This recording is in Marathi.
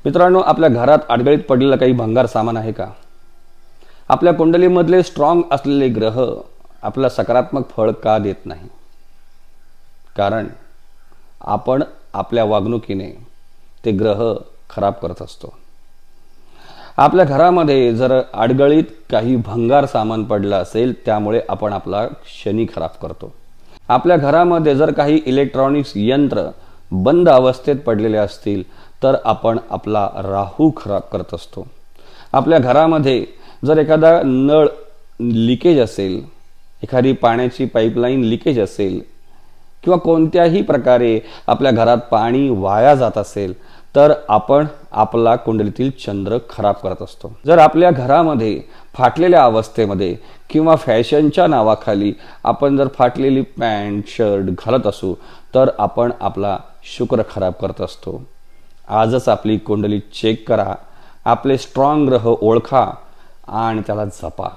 मित्रांनो, आपल्या घरात अडगळीत पडलेलं काही भंगार सामान आहे का? आपल्या कुंडलीमधले स्ट्रॉंग असलेले ग्रह आपला सकारात्मक फळ का देत नाही? कारण आपण आपल्या वागणुकीने ते ग्रह खराब करत असतो. आपल्या घरामध्ये जर अडगळीत काही भंगार सामान पडलं असेल, त्यामुळे आपण आपला शनी खराब करतो. आपल्या घरामध्ये जर काही इलेक्ट्रॉनिक्स यंत्र बंद अवस्थेत पडलेले असतील, तर आपण आपला राहू खराब करत असतो. आपल्या घरामध्ये जर एखादा नळ लिकेज असेल, एखादी पाण्याची पाईपलाईन लिकेज असेल, किंवा कोणत्याही प्रकारे आपल्या घरात पाणी वाया जात असेल, तर आपण आपला कुंडलीतील चंद्र खराब करत असतो. जर आपल्या घरामध्ये फाटलेल्या अवस्थेमध्ये किंवा फॅशनच्या नावाखाली आपण जर फाटलेली पॅन्ट शर्ट घालत असू, तर आपण आपला शुक्र खराब करत असतो. आजच आपली कुंडली चेक करा, आपले स्ट्रॉंग ग्रह ओळखा आणि त्याला जपा.